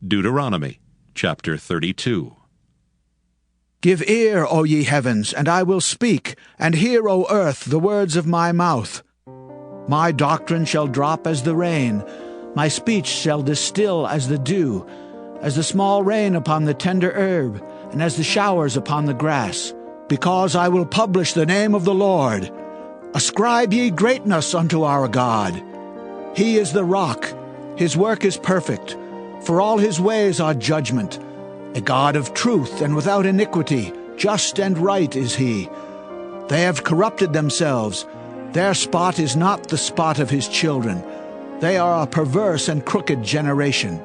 Deuteronomy chapter 32. Give ear, O ye heavens, and I will speak, and hear, O earth, the words of my mouth. My doctrine shall drop as the rain, my speech shall distil as the dew, as the small rain upon the tender herb, and as the showers upon the grass. Because I will publish the name of the Lord. Ascribe ye greatness unto our God. He is the rock, his work is perfect, for all his ways are judgment. A God of truth and without iniquity, just and right is he. They have corrupted themselves. Their spot is not the spot of his children. They are a perverse and crooked generation.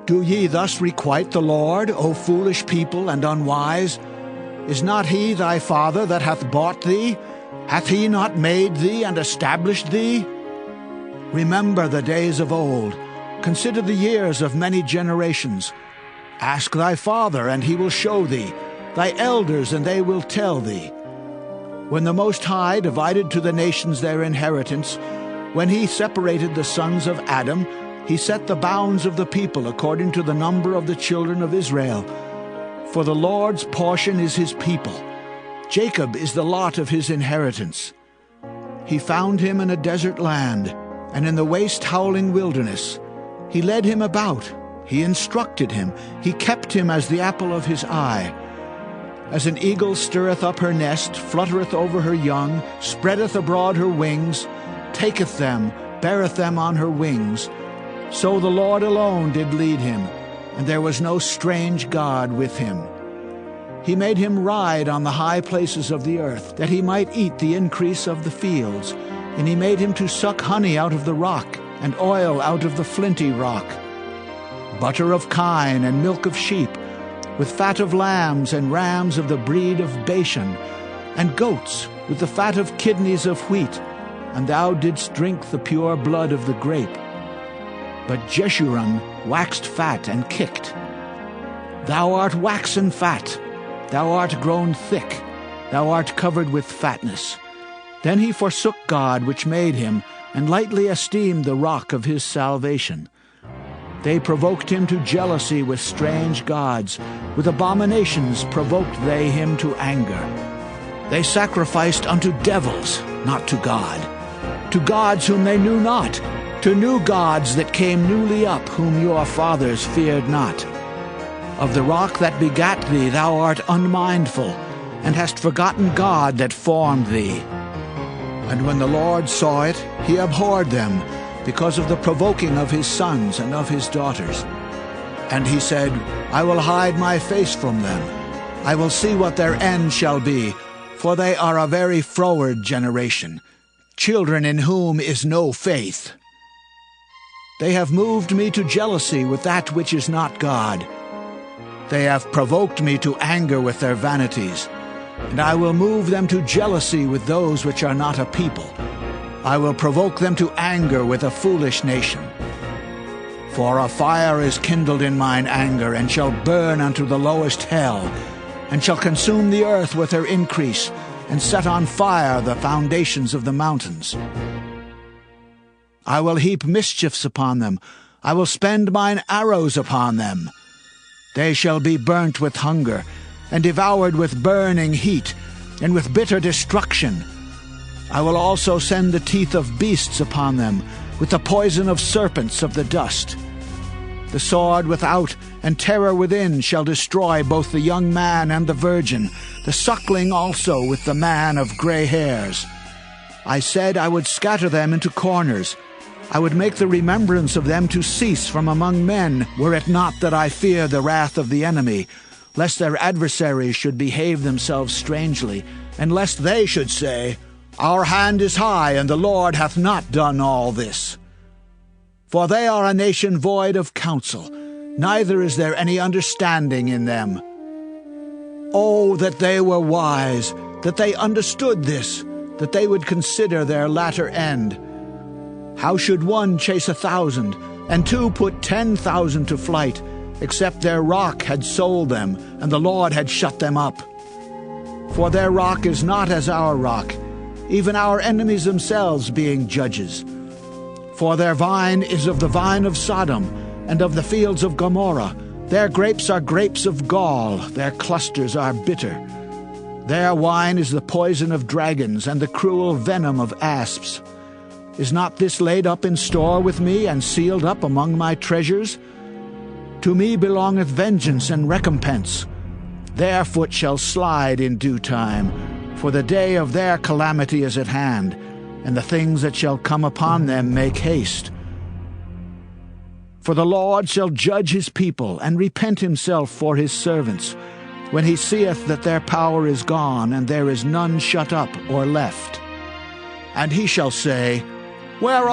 Do ye thus requite the Lord, O foolish people and unwise? Is not he thy father that hath bought thee? Hath he not made thee and established thee? Remember the days of old. Consider the years of many generations. Ask thy father, and he will show thee, thy elders, and they will tell thee. When the Most High divided to the nations their inheritance, when he separated the sons of Adam, he set the bounds of the people according to the number of the children of Israel. For the Lord's portion is his people. Jacob is the lot of his inheritance. He found him in a desert land, and in the waste howling wilderness. He led him about, he instructed him, he kept him as the apple of his eye. As an eagle stirreth up her nest, fluttereth over her young, spreadeth abroad her wings, taketh them, beareth them on her wings, so the Lord alone did lead him, and there was no strange God with him. He made him ride on the high places of the earth, that he might eat the increase of the fields, and he made him to suck honey out of the rock, and oil out of the flinty rock, butter of kine and milk of sheep, with fat of lambs and rams of the breed of Bashan, and goats with the fat of kidneys of wheat, and thou didst drink the pure blood of the grape. But Jeshurun waxed fat and kicked. Thou art waxen fat, thou art grown thick, thou art covered with fatness. Then he forsook God which made him, and lightly esteemed the rock of his salvation. They provoked him to jealousy with strange gods. With abominations provoked they him to anger. They sacrificed unto devils, not to God, to gods whom they knew not, to new gods that came newly up, whom your fathers feared not. Of the rock that begat thee thou art unmindful, and hast forgotten God that formed thee. And when the Lord saw it, he abhorred them, because of the provoking of his sons and of his daughters. And he said, I will hide my face from them. I will see what their end shall be, for they are a very froward generation, children in whom is no faith. They have moved me to jealousy with that which is not God. They have provoked me to anger with their vanities. And I will move them to jealousy with those which are not a people. I will provoke them to anger with a foolish nation. For a fire is kindled in mine anger, and shall burn unto the lowest hell, and shall consume the earth with her increase, and set on fire the foundations of the mountains. I will heap mischiefs upon them. I will spend mine arrows upon them. They shall be burnt with hunger, and devoured with burning heat, and with bitter destruction. I will also send the teeth of beasts upon them, with the poison of serpents of the dust. The sword without and terror within shall destroy both the young man and the virgin, the suckling also with the man of gray hairs. I said I would scatter them into corners. I would make the remembrance of them to cease from among men, were it not that I fear the wrath of the enemy, lest their adversaries should behave themselves strangely, and lest they should say, Our hand is high, and the Lord hath not done all this. For they are a nation void of counsel, neither is there any understanding in them. Oh, that they were wise, that they understood this, that they would consider their latter end. How should one chase 1,000, and two put 10,000 to flight, except their rock had sold them, and the Lord had shut them up? For their rock is not as our rock, even our enemies themselves being judges. For their vine is of the vine of Sodom, and of the fields of Gomorrah. Their grapes are grapes of gall, their clusters are bitter. Their wine is the poison of dragons, and the cruel venom of asps. Is not this laid up in store with me, and sealed up among my treasures? To me belongeth vengeance and recompense. Their foot shall slide in due time, for the day of their calamity is at hand, and the things that shall come upon them make haste. For the Lord shall judge his people, and repent himself for his servants, when he seeth that their power is gone, and there is none shut up or left. And he shall say, Where